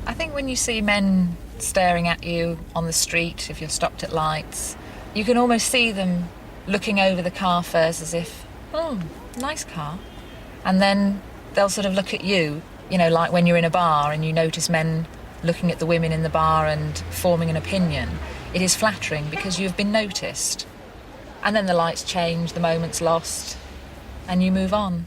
I think when you see men staring at you on the street, if you're stopped at lights, you can almost see them looking over the car first as if, oh, nice car. And then they'll sort of look at you, you know, like when you're in a bar and you notice men looking at the women in the bar and forming an opinion. It is flattering because you've been noticed. And then the lights change, the moment's lost, and you move on.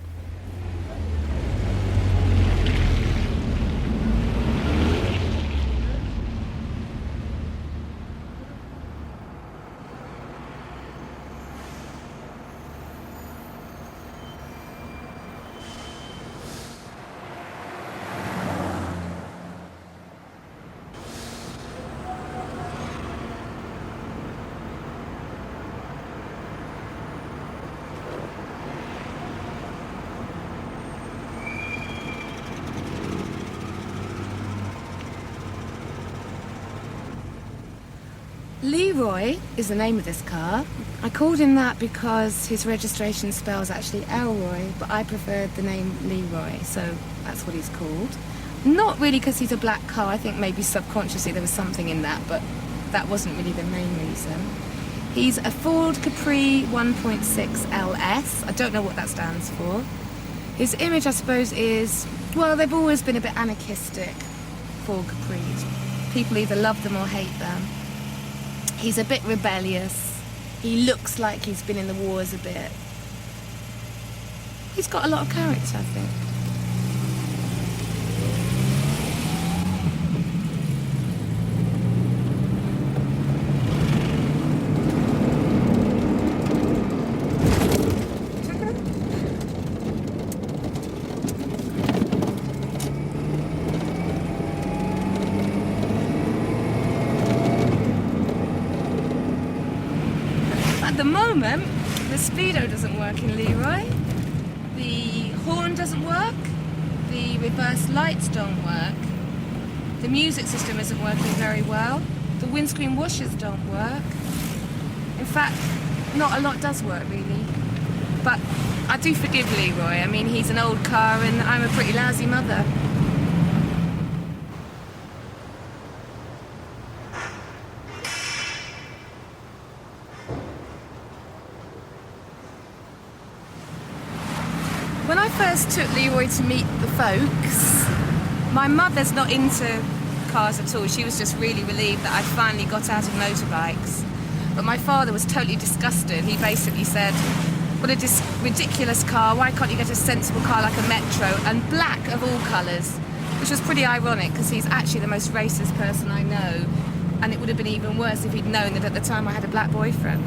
Leroy is the name of this car. I called him that because his registration spells actually Elroy, but I preferred the name Leroy, so that's what he's called. Not really because he's a black car. I think maybe subconsciously there was something in that, but that wasn't really the main reason. He's a Ford Capri 1.6 LS. I don't know what that stands for. His image, I suppose, is, well, they've always been a bit anarchistic, Ford Capris. People either love them or hate them. He's a bit rebellious. He looks like he's been in the wars a bit. He's got a lot of character, I think. At the moment, the speedo doesn't work in Leroy, the horn doesn't work, the reverse lights don't work, the music system isn't working very well, the windscreen washers don't work. In fact, not a lot does work really. But I do forgive Leroy. I mean, he's an old car and I'm a pretty lousy mother. When I first took Leroy to meet the folks, my mother's not into cars at all. She was just really relieved that I'd finally got out of motorbikes. But my father was totally disgusted. He basically said, what a ridiculous car, why can't you get a sensible car like a Metro, and black of all colours, which was pretty ironic because he's actually the most racist person I know, and it would have been even worse if he'd known that at the time I had a black boyfriend.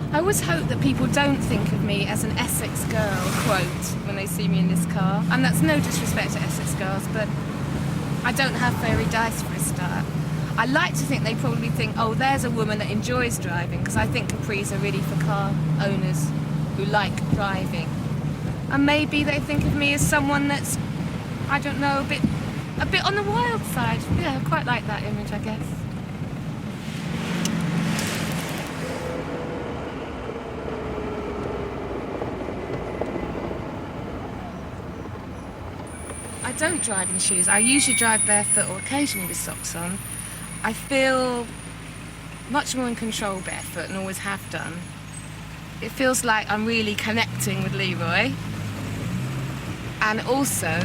I always hope that people don't think of me as an Essex girl, quote, when they see me in this car. And that's no disrespect to Essex girls, but I don't have fairy dice for a start. I like to think they probably think, oh, there's a woman that enjoys driving, because I think Capris are really for car owners who like driving. And maybe they think of me as someone that's, I don't know, a bit on the wild side. Yeah, I quite like that image, I guess. I don't drive in shoes. I usually drive barefoot or occasionally with socks on. I feel much more in control barefoot and always have done. It feels like I'm really connecting with Leroy. And also,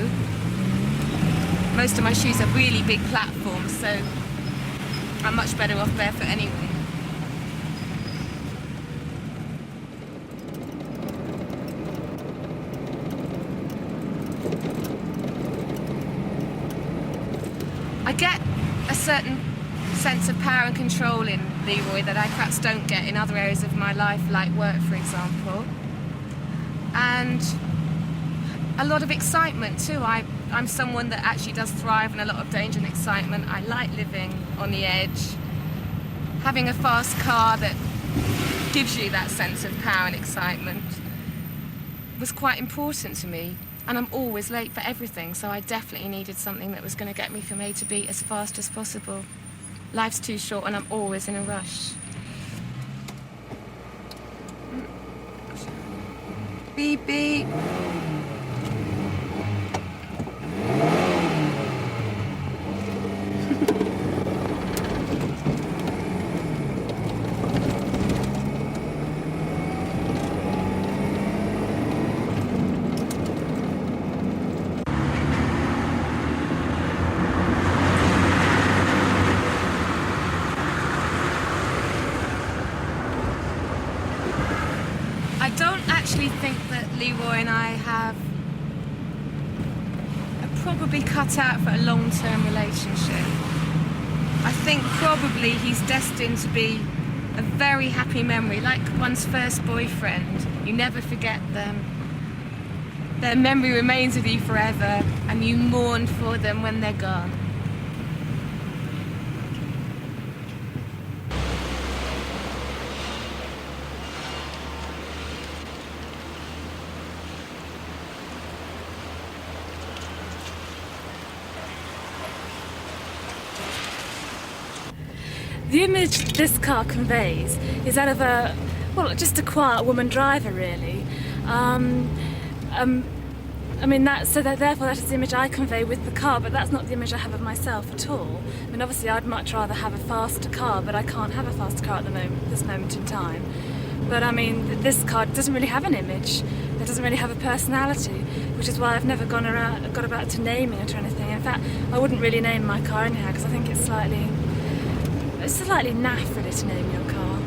most of my shoes have really big platforms, so I'm much better off barefoot anyway. I get a certain sense of power and control in Leroy that I perhaps don't get in other areas of my life, like work, for example. And a lot of excitement too. I'm someone that actually does thrive in a lot of danger and excitement. I like living on the edge. Having a fast car that gives you that sense of power and excitement was quite important to me. And I'm always late for everything, so I definitely needed something that was going to get me from A to B as fast as possible. Life's too short and I'm always in a rush. Beep, beep. I don't actually think that Leroy and I are probably cut out for a long-term relationship. I think probably he's destined to be a very happy memory, like one's first boyfriend. You never forget them. Their memory remains with you forever, and you mourn for them when they're gone. The image this car conveys is that of just a quiet woman driver, really. Therefore that is the image I convey with the car, but that's not the image I have of myself at all. I mean, obviously I'd much rather have a faster car, but I can't have a faster car at this moment in time. But I mean, this car doesn't really have an image. It doesn't really have a personality, which is why I've never got about to naming it or anything. In fact, I wouldn't really name my car anyhow, because I think it's slightly naff really to name your car.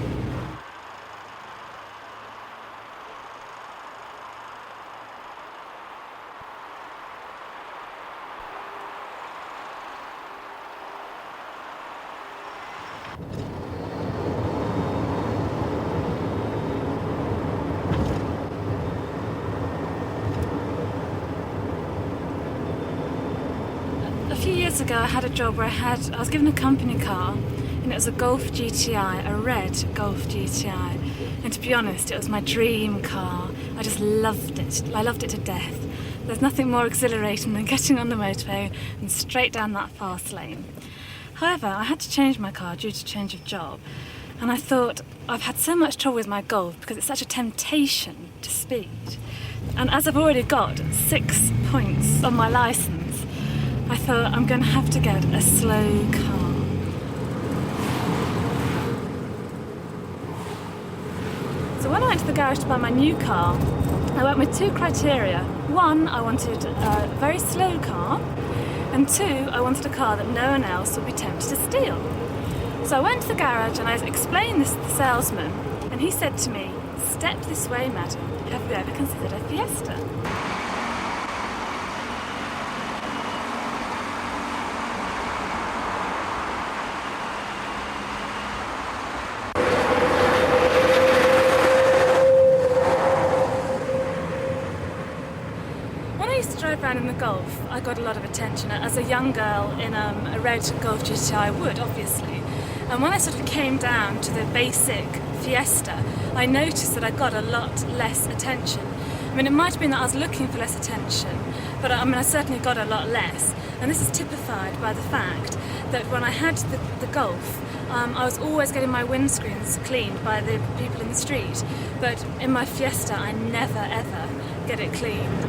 A few years ago I had a job where I was given a company car, and it was a Golf GTI, a red Golf GTI. And to be honest, it was my dream car. I just loved it. I loved it to death. There's nothing more exhilarating than getting on the motorway and straight down that fast lane. However, I had to change my car due to change of job. And I thought, I've had so much trouble with my Golf because it's such a temptation to speed. And as I've already got 6 points on my licence, I thought I'm going to have to get a slow car. So when I went to the garage to buy my new car, I went with 2 criteria. 1, I wanted a very slow car, and 2, I wanted a car that no one else would be tempted to steal. So I went to the garage and I explained this to the salesman, and he said to me, "Step this way, madam. Have you ever considered a Fiesta?" Around in the Golf, I got a lot of attention as a young girl in a red Golf GTI would, obviously. And when I sort of came down to the basic Fiesta, I noticed that I got a lot less attention. I mean, it might have been that I was looking for less attention, but I certainly got a lot less. And this is typified by the fact that when I had the Golf, I was always getting my windscreens cleaned by the people in the street. But in my Fiesta, I never ever get it cleaned.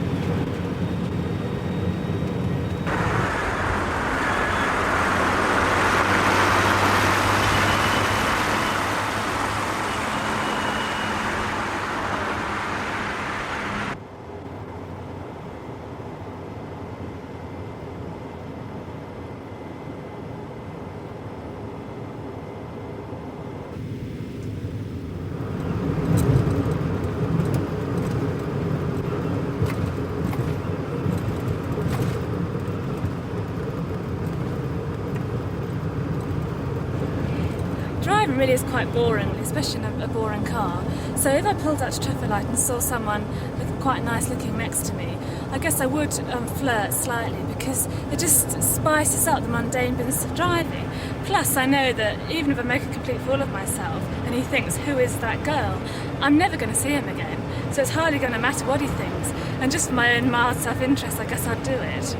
really is quite boring, especially in a boring car. So if I pulled out to traffic light and saw someone looking quite nice looking next to me, I guess I would flirt slightly, because it just spices up the mundane business of driving. Plus, I know that even if I make a complete fool of myself and he thinks, who is that girl, I'm never going to see him again. So it's hardly going to matter what he thinks. And just for my own mild self-interest, I guess I'd do it.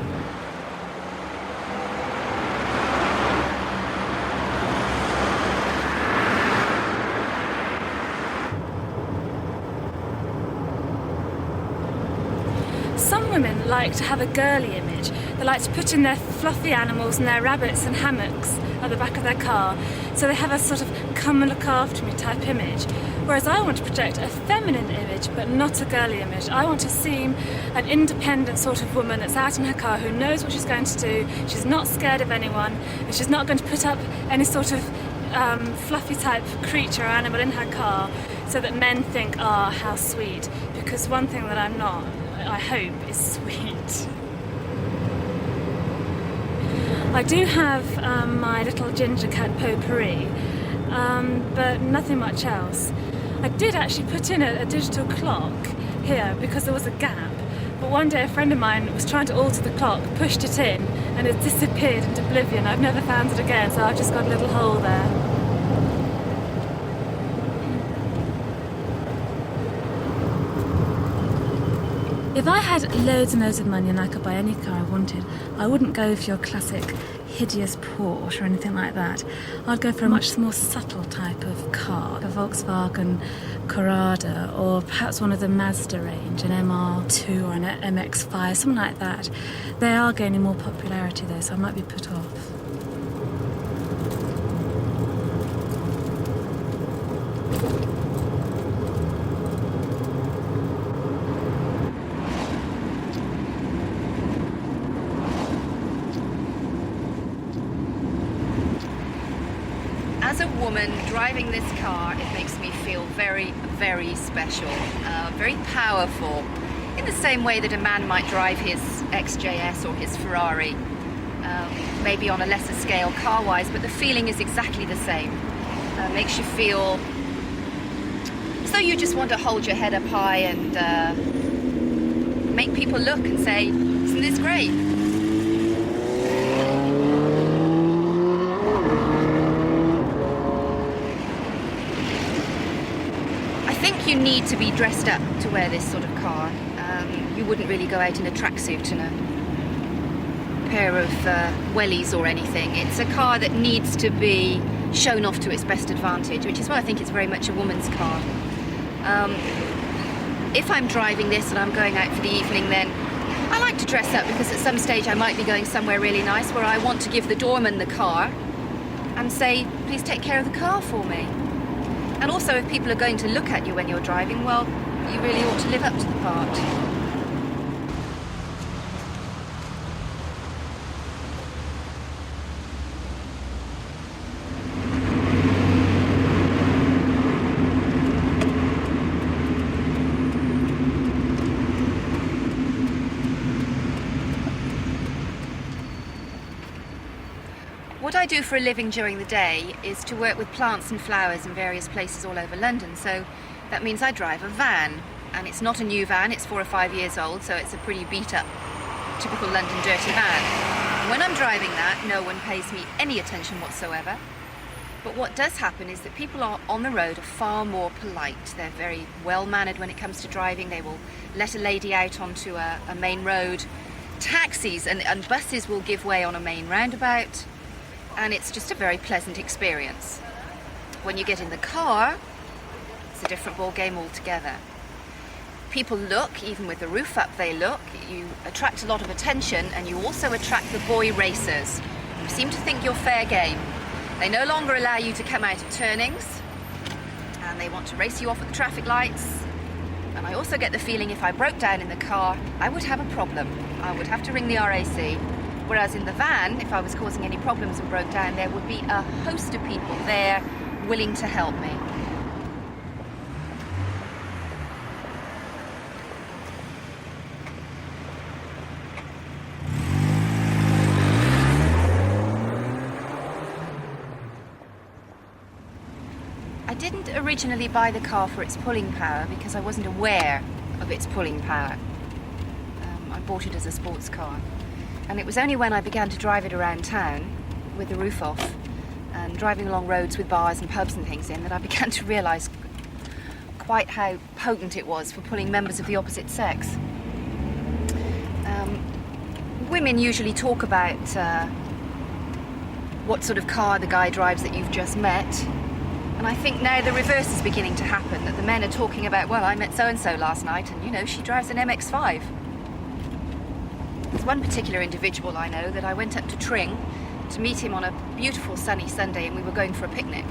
Some women like to have a girly image. They like to put in their fluffy animals and their rabbits and hammocks at the back of their car, so they have a sort of come and look after me type image. Whereas I want to project a feminine image, but not a girly image. I want to seem an independent sort of woman that's out in her car, who knows what she's going to do, she's not scared of anyone, and she's not going to put up any sort of fluffy type creature or animal in her car, so that men think, ah, how sweet. Because one thing that I'm not, I hope, is sweet. I do have my little ginger cat potpourri, but nothing much else. I did actually put in a digital clock here because there was a gap, but one day a friend of mine was trying to alter the clock, pushed it in, and it disappeared into oblivion. I've never found it again, so I've just got a little hole there. If I had loads and loads of money and I could buy any car I wanted, I wouldn't go for your classic hideous Porsche or anything like that. I'd go for a much more subtle type of car, a Volkswagen Corrado, or perhaps one of the Mazda range, an MR2 or an MX-5, something like that. They are gaining more popularity though, so I might be put off. As a woman driving this car, it makes me feel very, very special, very powerful, in the same way that a man might drive his XJS or his Ferrari, maybe on a lesser scale car-wise, but the feeling is exactly the same. Makes you feel as though you just want to hold your head up high and make people look and say, isn't this great? You need to be dressed up to wear this sort of car. You wouldn't really go out in a tracksuit and a pair of wellies or anything. It's a car that needs to be shown off to its best advantage, which is why I think it's very much a woman's car. If I'm driving this and I'm going out for the evening, then I like to dress up, because at some stage I might be going somewhere really nice where I want to give the doorman the car and say, please take care of the car for me. And also, if people are going to look at you when you're driving, well, you really ought to live up to the part. What I do for a living during the day is to work with plants and flowers in various places all over London, so that means I drive a van, and it's not a new van, it's 4 or 5 years old, so it's a pretty beat up, typical London dirty van. And when I'm driving that, no one pays me any attention whatsoever, but what does happen is that people on the road are far more polite. They're very well mannered when it comes to driving. They will let a lady out onto a main road. Taxis and buses will give way on a main roundabout. And it's just a very pleasant experience. When you get in the car, it's a different ball game altogether. People look, even with the roof up they look. You attract a lot of attention, and you also attract the boy racers, who seem to think you're fair game. They no longer allow you to come out of turnings, and they want to race you off at the traffic lights. And I also get the feeling if I broke down in the car, I would have a problem. I would have to ring the RAC. Whereas in the van, if I was causing any problems and broke down, there would be a host of people there willing to help me. didn't originally buy the car for its pulling power because I wasn't aware of its pulling power. I bought it as a sports car. And it was only when I began to drive it around town with the roof off and driving along roads with bars and pubs and things in that I began to realise quite how potent it was for pulling members of the opposite sex. Women usually talk about what sort of car the guy drives that you've just met. And I think now the reverse is beginning to happen, that the men are talking about, well, I met so-and-so last night and, you know, she drives an MX-5. There's one particular individual I know that I went up to Tring to meet him on a beautiful sunny Sunday, and we were going for a picnic.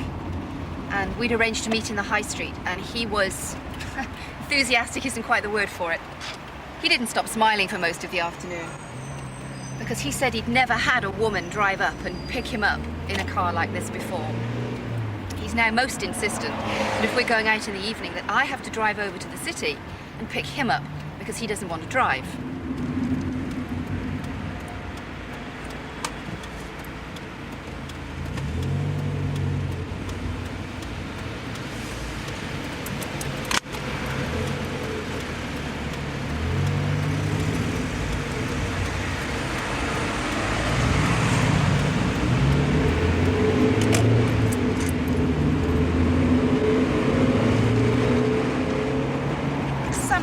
And we'd arranged to meet in the high street, and he was... enthusiastic isn't quite the word for it. He didn't stop smiling for most of the afternoon, because he said he'd never had a woman drive up and pick him up in a car like this before. He's now most insistent that if we're going out in the evening that I have to drive over to the city and pick him up because he doesn't want to drive.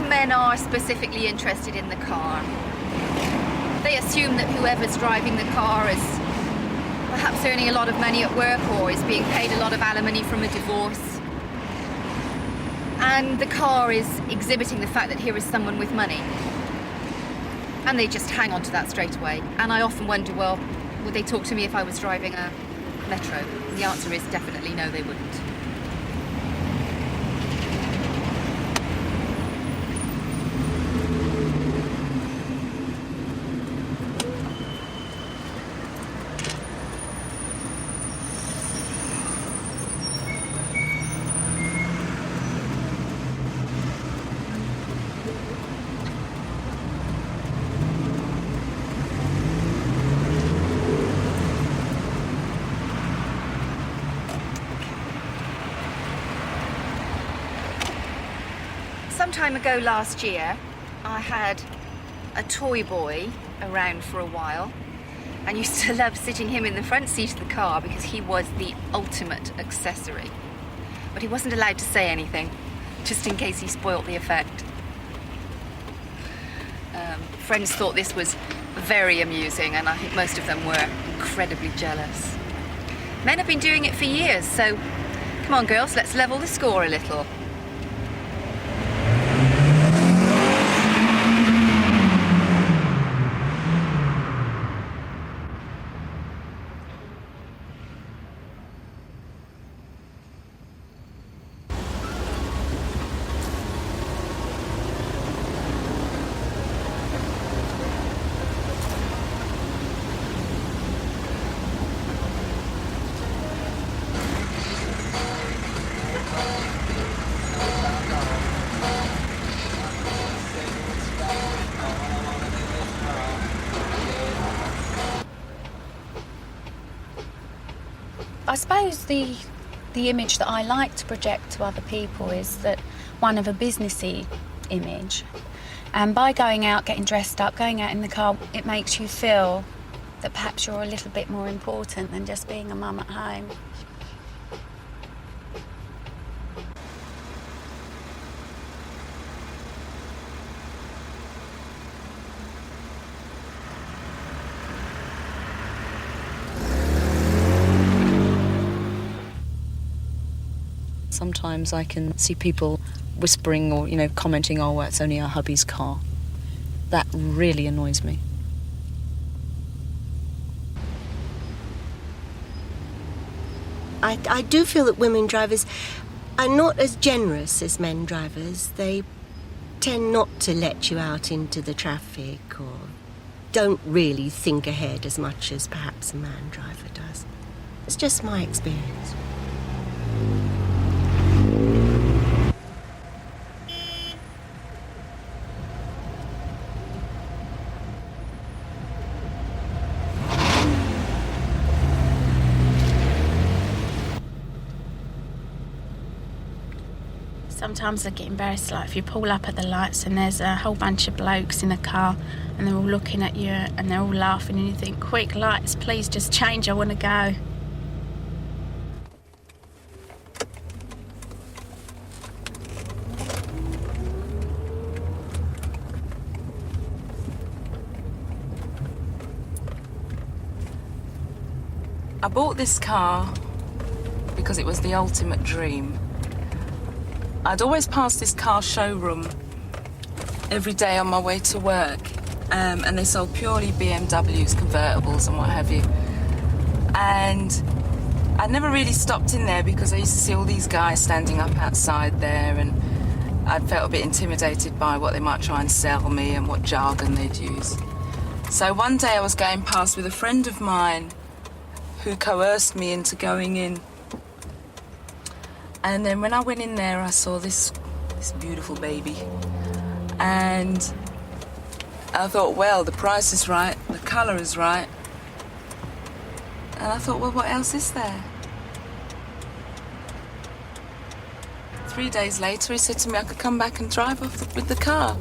Men are specifically interested in the car. They assume that whoever's driving the car is perhaps earning a lot of money at work or is being paid a lot of alimony from a divorce. And the car is exhibiting the fact that here is someone with money. And they just hang on to that straight away. And I often wonder, well, would they talk to me if I was driving a metro? And the answer is definitely no, they wouldn't. Some time ago last year, I had a toy boy around for a while and used to love sitting him in the front seat of the car because he was the ultimate accessory. But he wasn't allowed to say anything, just in case he spoilt the effect. Friends thought this was very amusing, and I think most of them were incredibly jealous. Men have been doing it for years, so come on girls, let's level the score a little. I suppose the image that I like to project to other people is that one of a businessy image. And by going out, getting dressed up, going out in the car, it makes you feel that perhaps you're a little bit more important than just being a mum at home. Sometimes I can see people whispering or, commenting, oh, well, it's only our hubby's car. That really annoys me. I do feel that women drivers are not as generous as men drivers. They tend not to let you out into the traffic or don't really think ahead as much as perhaps a man driver does. It's just my experience. Sometimes I get embarrassed, like if you pull up at the lights and there's a whole bunch of blokes in a car and they're all looking at you and they're all laughing and you think, quick lights, please just change, I want to go. I bought this car because it was the ultimate dream. I'd always pass this car showroom every day on my way to work, and they sold purely BMWs, convertibles and what have you. And I'd never really stopped in there because I used to see all these guys standing up outside there, and I'd felt a bit intimidated by what they might try and sell me and what jargon they'd use. So one day I was going past with a friend of mine who coerced me into going in. And then when I went in there, I saw this beautiful baby. And I thought, well, the price is right, the colour is right. And I thought, well, what else is there? 3 days later, he said to me I could come back and drive off with the car.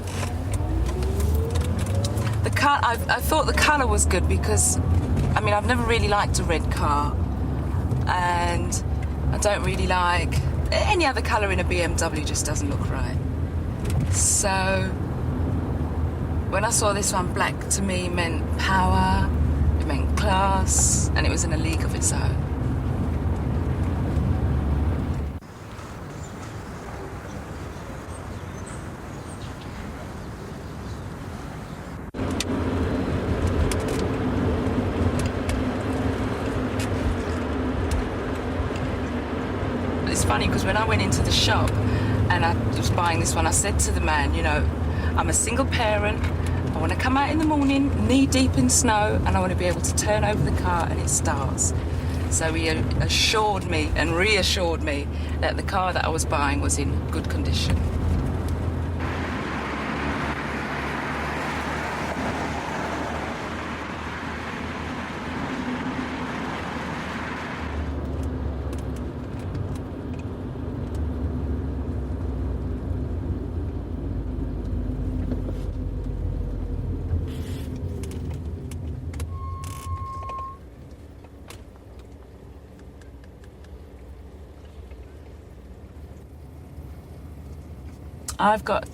I thought the colour was good because, I mean, I've never really liked a red car. And I don't really like any other colour in a BMW, just doesn't look right. So when I saw this one, black to me meant power, it meant class, and it was in a league of its own. It's funny because when I went into the shop and I was buying this one, I said to the man, you know, I'm a single parent, I want to come out in the morning knee deep in snow and I want to be able to turn over the car and it starts. So he assured me and reassured me that the car that I was buying was in good condition. I've got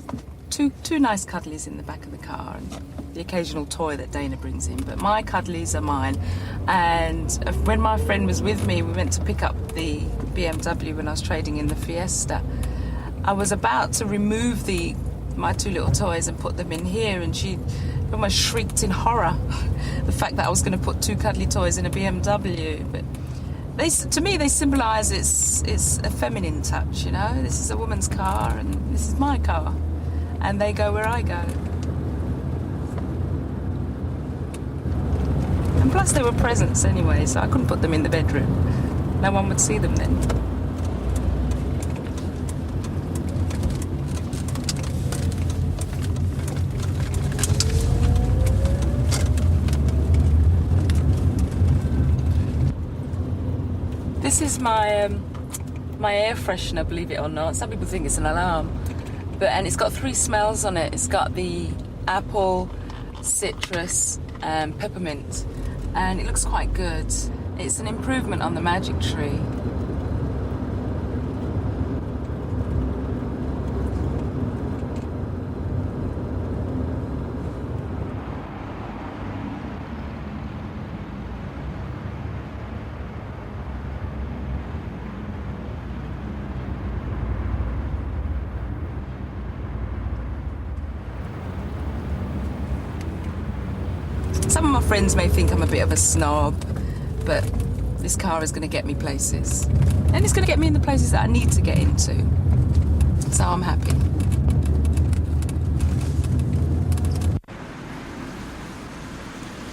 two nice cuddlies in the back of the car and the occasional toy that Dana brings in, but my cuddlies are mine. And when my friend was with me, we went to pick up the BMW when I was trading in the Fiesta. I was about to remove my two little toys and put them in here, and she almost shrieked in horror the fact that I was going to put two cuddly toys in a BMW. But to me, they symbolise it's a feminine touch, you know. This is a woman's car and this is my car. And they go where I go. And plus they were presents anyway, so I couldn't put them in the bedroom. No one would see them then. This is my air freshener, believe it or not. Some people think it's an alarm, and it's got 3 smells on it. It's got the apple, citrus, and peppermint, and it looks quite good. It's an improvement on the Magic Tree. Some of my friends may think I'm a bit of a snob, but this car is going to get me places. And it's going to get me in the places that I need to get into. So I'm happy.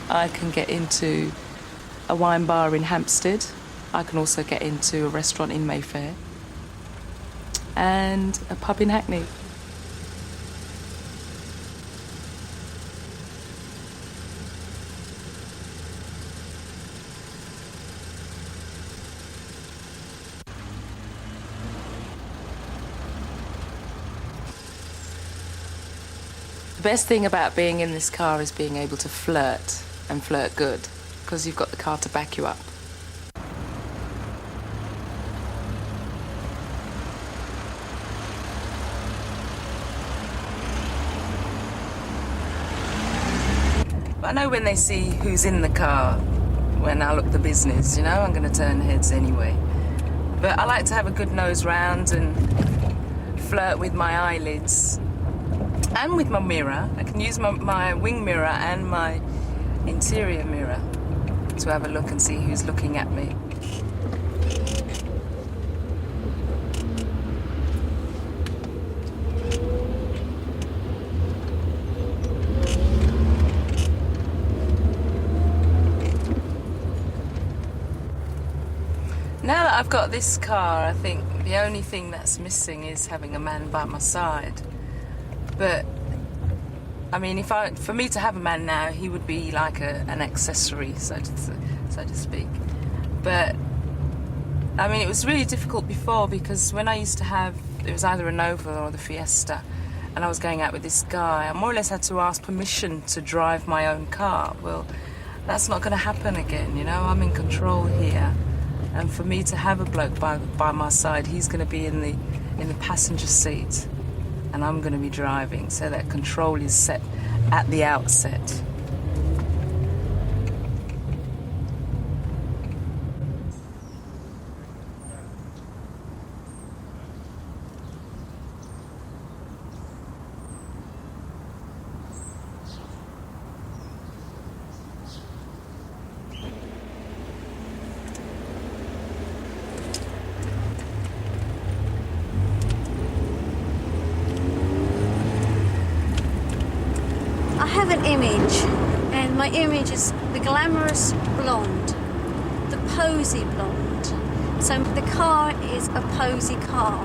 I can get into a wine bar in Hampstead. I can also get into a restaurant in Mayfair. And a pub in Hackney. best thing about being in this car is being able to flirt, and flirt good, because you've got the car to back you up. But I know when they see who's in the car, when I look the business, you know, I'm going to turn heads anyway. But I like to have a good nose round and flirt with my eyelids and with my mirror. I can use my wing mirror and my interior mirror to have a look and see who's looking at me. Now that I've got this car, I think the only thing that's missing is having a man by my side. But, I mean, for me to have a man now, he would be like an accessory, so to speak. But, I mean, it was really difficult before, because when I used to have, it was either a Nova or the Fiesta, and I was going out with this guy, I more or less had to ask permission to drive my own car. Well, that's not going to happen again, you know? I'm in control here. And for me to have a bloke by my side, he's going to be in the passenger seat, and I'm going to be driving, so that control is set at the outset. I have an image, and my image is the glamorous blonde, the posy blonde. So the car is a posy car.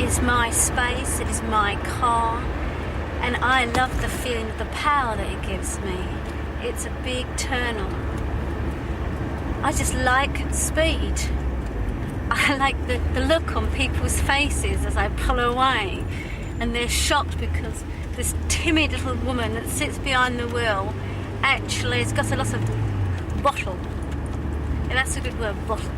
It's my space, it is my car, and I love the feeling of the power that it gives me. It's a big turn on. I just like speed. I like the look on people's faces as I pull away, and they're shocked because this timid little woman that sits behind the wheel actually has got a lot of bottle. And that's a good word, bottle.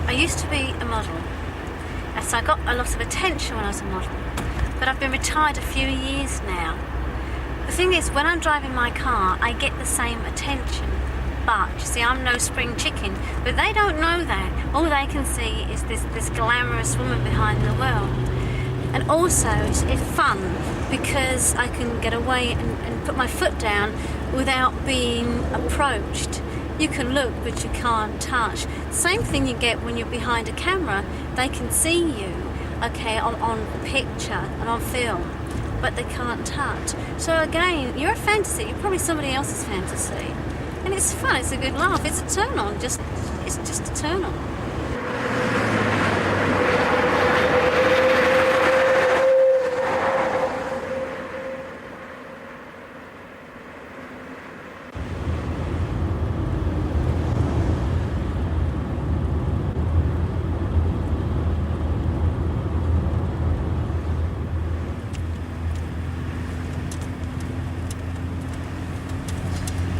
I used to be a model, and so I got a lot of attention when I was a model, but I've been retired a few years now. The thing is, when I'm driving my car, I get the same attention, but you see, I'm no spring chicken, but they don't know that. All they can see is this glamorous woman behind the wheel. And also, it's fun because I can get away and put my foot down without being approached. You can look, but you can't touch. Same thing you get when you're behind a camera. They can see you, okay, on picture and on film, but they can't touch. So again, you're a fantasy. You're probably somebody else's fantasy, and it's fun. It's a good laugh. It's a turn on. It's just a turn on.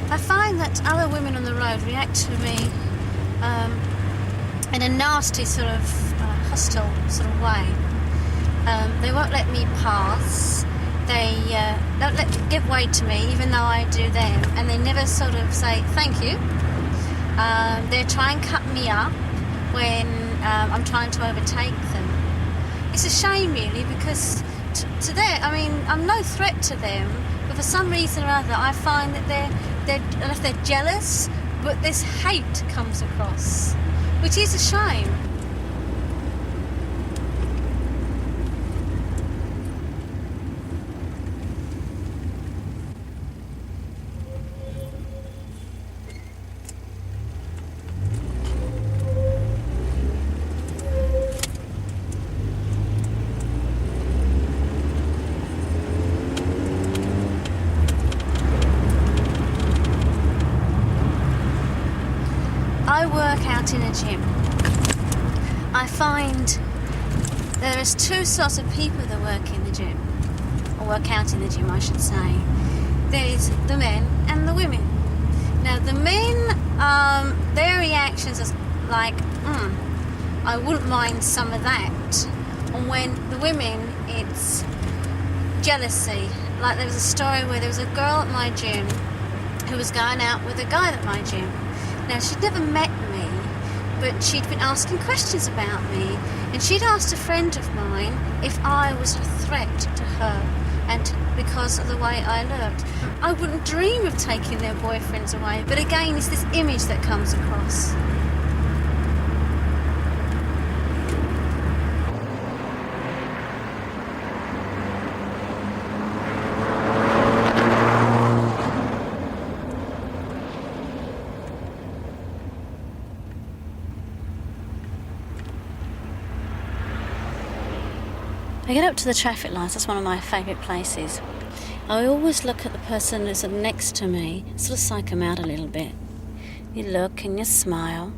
I find that other women on the road react to me in a nasty sort of hostile sort of way. They won't let me pass. They don't give way to me, even though I do them, and they never sort of say thank you. They try and cut me up when I'm trying to overtake them. It's a shame, really, because to them, I mean, I'm no threat to them, but for some reason or other, I find that they're jealous, but this hate comes across, which is a shame. I work out in a gym. I find there is two sorts of people that work in the gym, or work out in the gym, I should say. There is the men and the women. Now, the men, their reactions are like, I wouldn't mind some of that. And when the women, it's jealousy. Like there was a story where there was a girl at my gym who was going out with a guy at my gym. Now, she'd never met me, but she'd been asking questions about me, and she'd asked a friend of mine if I was a threat to her, and because of the way I looked. I wouldn't dream of taking their boyfriends away, but again, it's this image that comes across. I get up to the traffic lights, that's one of my favourite places. I always look at the person who's next to me, sort of psych them out a little bit. You look and you smile,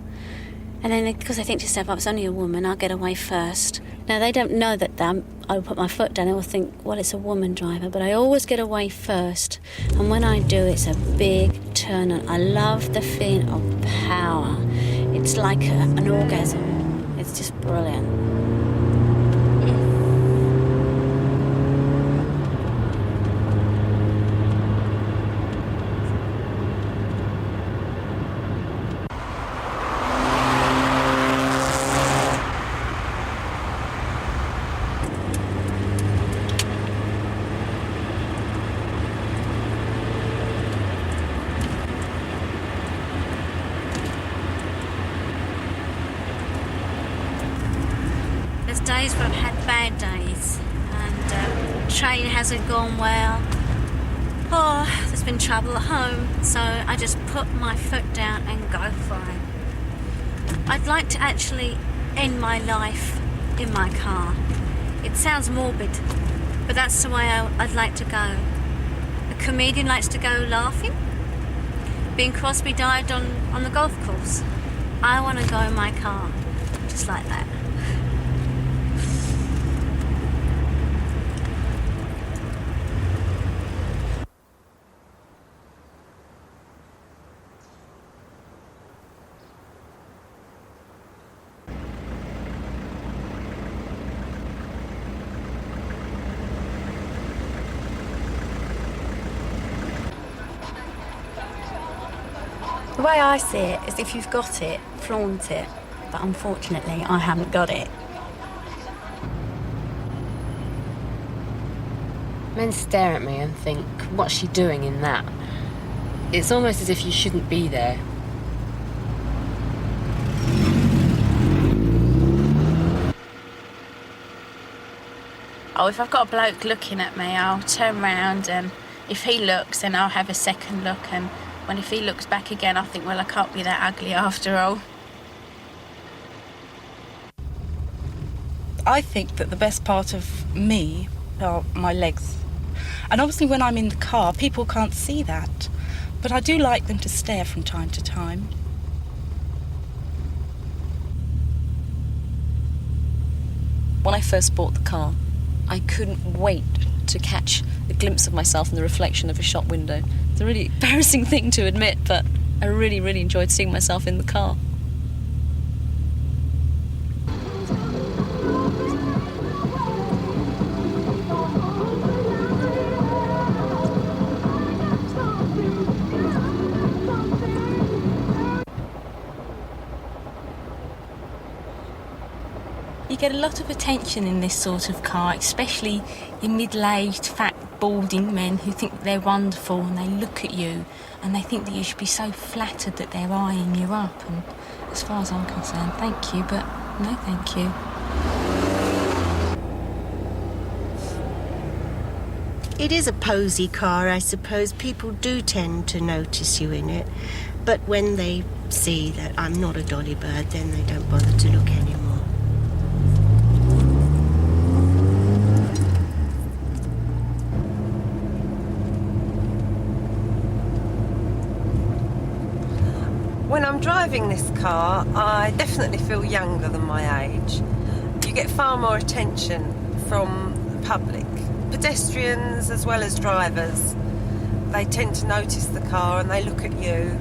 and then because they think to yourself, it's only a woman, I'll get away first. Now they don't know that I'll put my foot down, they will think, well, it's a woman driver, but I always get away first, and when I do, it's a big turn on. I love the feeling of power. It's like an orgasm. It's just brilliant. Days where I've had bad days and train hasn't gone well. Oh, there's been trouble at home, so I just put my foot down and go for it. I'd like to actually end my life in my car. It sounds morbid, but that's the way I'd like to go. A comedian likes to go laughing. Bing Crosby died on the golf course. I want to go in my car, just like that. The way I see it is if you've got it, flaunt it. But unfortunately, I haven't got it. Men stare at me and think, what's she doing in that? It's almost as if you shouldn't be there. Oh, if I've got a bloke looking at me, I'll turn round, and if he looks, then I'll have a second look, and if he looks back again, I think, well, I can't be that ugly after all. I think that the best part of me are my legs. And obviously when I'm in the car, people can't see that. But I do like them to stare from time to time. When I first bought the car, I couldn't wait to catch a glimpse of myself in the reflection of a shop window. It's a really embarrassing thing to admit, but I really, really enjoyed seeing myself in the car. You get a lot of attention in this sort of car, especially your middle-aged, fat, balding men who think they're wonderful, and they look at you and they think that you should be so flattered that they're eyeing you up. And as far as I'm concerned, thank you, but no thank you. It is a posy car, I suppose. People do tend to notice you in it. But when they see that I'm not a dolly bird, then they don't bother to look anymore. When I'm driving this car, I definitely feel younger than my age. You get far more attention from the public. Pedestrians as well as drivers, they tend to notice the car and they look at you,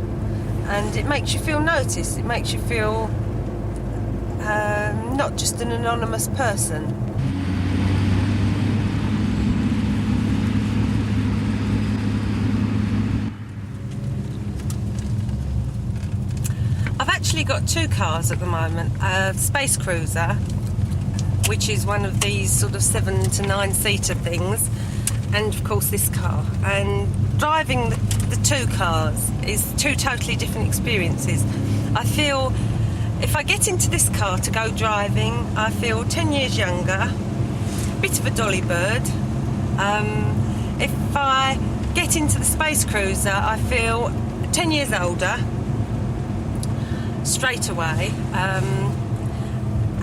and it makes you feel noticed. It makes you feel not just an anonymous person. I've actually got two cars at the moment, a Space Cruiser, which is one of these sort of 7 to 9 seater things, and of course this car. And driving the two cars is two totally different experiences. I feel if I get into this car to go driving, I feel 10 years younger, a bit of a dolly bird. If I get into the Space Cruiser, I feel 10 years older straight away.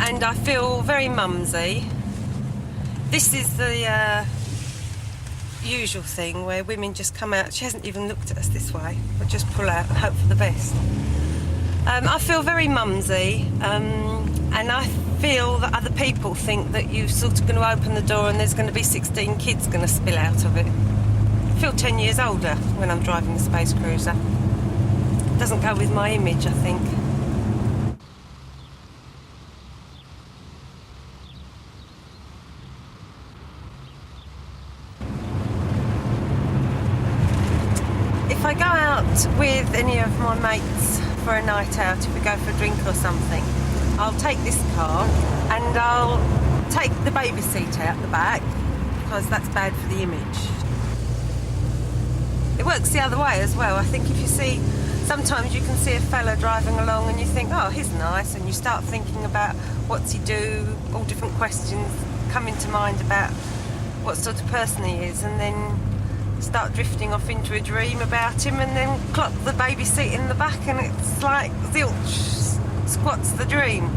And I feel very mumsy. This is the usual thing where women just come out. She hasn't even looked at us this way, but just pull out and hope for the best. I feel very mumsy, and I feel that other people think that you're sort of going to open the door and there's going to be 16 kids going to spill out of it. I feel 10 years older when I'm driving the Space Cruiser. It doesn't go with my image, I think. If I go out with any of my mates for a night out, if we go for a drink or something, I'll take this car and I'll take the baby seat out the back because that's bad for the image. It works the other way as well. I think if you see, sometimes you can see a fella driving along and you think, oh, he's nice, and you start thinking about what's he do, all different questions come into mind about what sort of person he is, and then start drifting off into a dream about him, and then clock the baby seat in the back, and it's like zilch, squats the dream.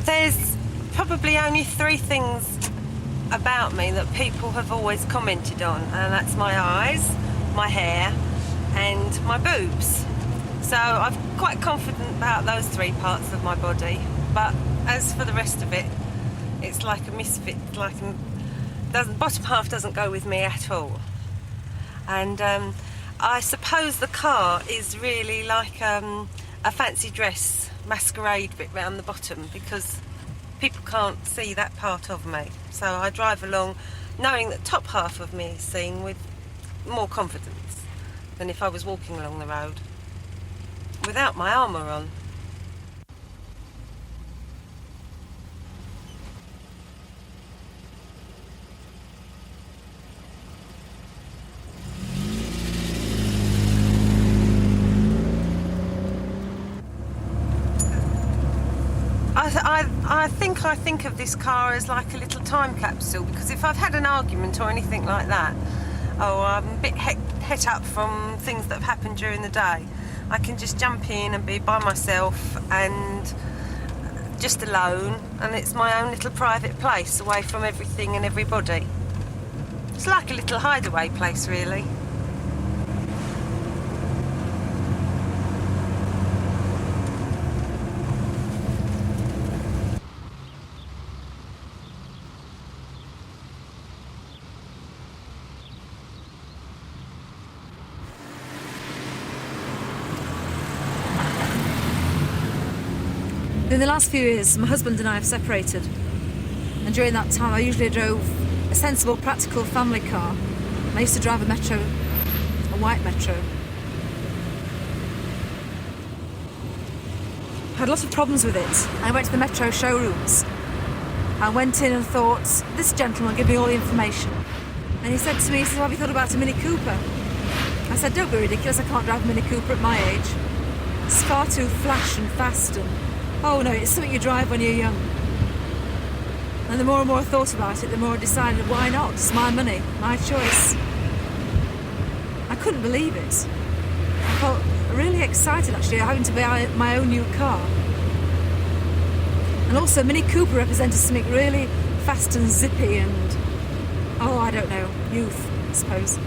There's probably only 3 things about me that people have always commented on, and that's my eyes, my hair and my boobs. So I'm quite confident about those 3 parts of my body, but as for the rest of it, it's like a misfit, like the bottom half doesn't go with me at all. And I suppose the car is really like a fancy dress masquerade bit round the bottom, because people can't see that part of me. So I drive along knowing that the top half of me is seen with more confidence than if I was walking along the road without my armour on. I think of this car as like a little time capsule, because if I've had an argument or anything like that, or I'm a bit het up from things that have happened during the day, I can just jump in and be by myself and just alone, and it's my own little private place away from everything and everybody. It's like a little hideaway place, really. In the last few years, my husband and I have separated. And during that time, I usually drove a sensible, practical family car. And I used to drive a white Metro. I had lots of problems with it. I went to the Metro showrooms. I went in and thought, this gentleman will give me all the information. And he said to me, he said, have you thought about a Mini Cooper? I said, don't be ridiculous, I can't drive a Mini Cooper at my age. It's far too flash and fast and, oh no, it's something you drive when you're young. And the more and more I thought about it, the more I decided, why not? It's my money, my choice. I couldn't believe it. I felt really excited actually, having to buy my own new car. And also Mini Cooper represented something really fast and zippy and, oh, I don't know, youth, I suppose.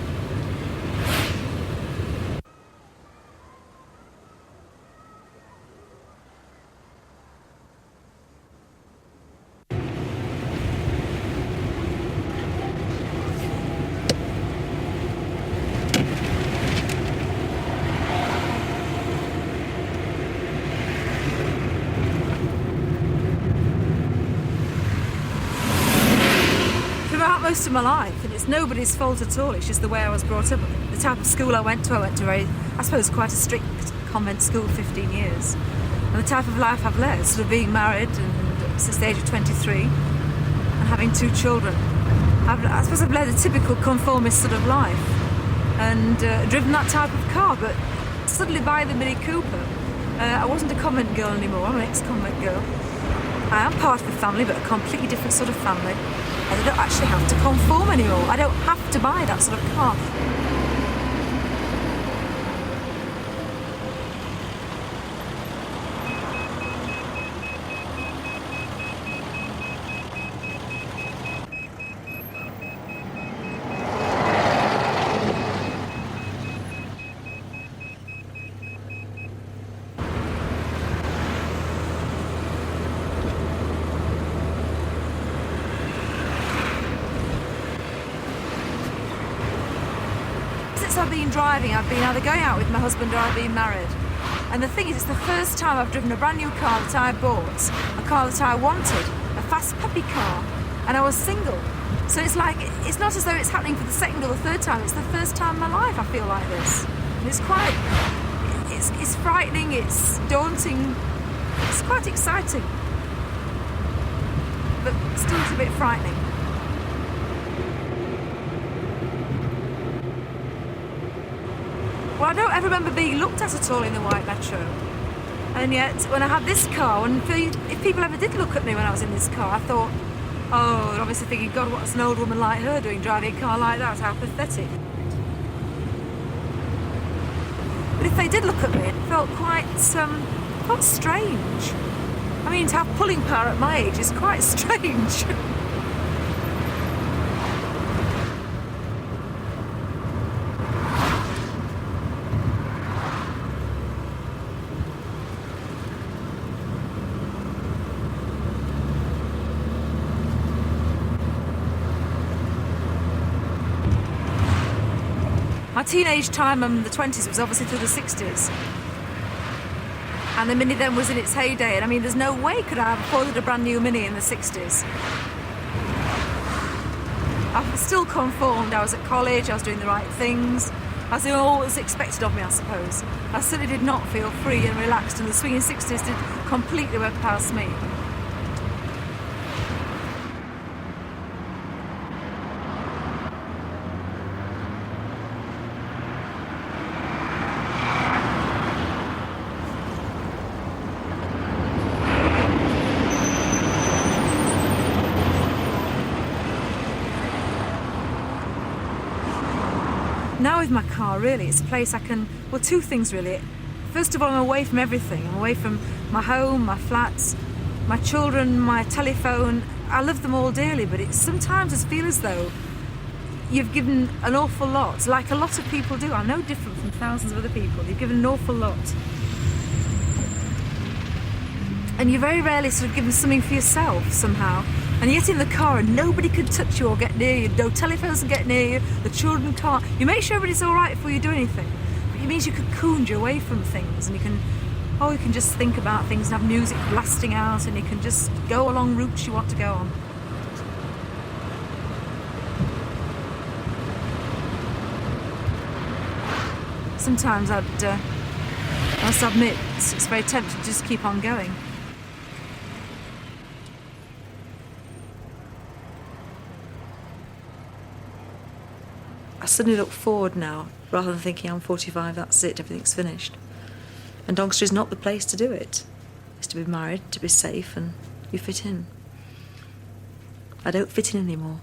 Most of my life, and it's nobody's fault at all, it's just the way I was brought up. The type of school I went to very, I suppose, quite a strict convent school, 15 years. And the type of life I've led, sort of being married and since the age of 23 and having 2 children. I suppose I've led a typical conformist sort of life and driven that type of car, but suddenly by the Mini Cooper, I wasn't a convent girl anymore, I'm an ex-convent girl. I am part of the family, but a completely different sort of family. I don't actually have to conform anymore. I don't have to buy that sort of car. I've been driving, I've been either going out with my husband or I've been married. And the thing is, it's the first time I've driven a brand new car that I bought, a car that I wanted, a fast peppy car, and I was single. So it's like, it's not as though it's happening for the second or the third time, it's the first time in my life I feel like this. And it's quite, it's frightening, it's daunting, it's quite exciting, but still a bit frightening. Well, I don't ever remember being looked at all in the white Metro. And yet, when I had this car, and if people ever did look at me when I was in this car, I thought, oh, and obviously thinking, God, what's an old woman like her doing, driving a car like that? How pathetic. But if they did look at me, it felt quite, felt strange. I mean, to have pulling power at my age is quite strange. My teenage time in the 20s was obviously through the 60s. And the Mini then was in its heyday. And I mean, there's no way could I have afforded a brand new Mini in the 60s. I was still conformed. I was at college, I was doing the right things. I was doing all that was expected of me, I suppose. I certainly did not feel free and relaxed, and the swinging 60s did completely went past me. Now with my car, really, it's a place I can, well, 2 things really. First of all, I'm away from everything. I'm away from my home, my flats, my children, my telephone. I love them all dearly, but it sometimes I feel as though you've given an awful lot, like a lot of people do. I'm no different from thousands of other people. You've given an awful lot. And you very rarely sort of given something for yourself somehow. And yet in the car and nobody can touch you or get near you, no telephones can get near you, the children can't. You make sure everybody's all right before you do anything. But it means you cocooned you away from things, and you can just think about things and have music blasting out, and you can just go along routes you want to go on. sometimes I must admit, it's very tempting to just keep on going. I suddenly look forward now, rather than thinking I'm 45, that's it, everything's finished. And Doncaster is not the place to do it. It's to be married, to be safe, and you fit in. I don't fit in anymore.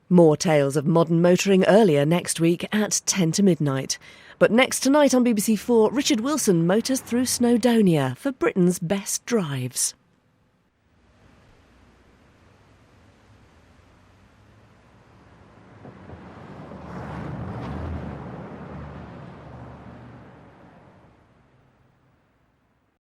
More tales of modern motoring earlier next week at 10 to midnight. But next tonight on BBC4, Richard Wilson motors through Snowdonia for Britain's best drives.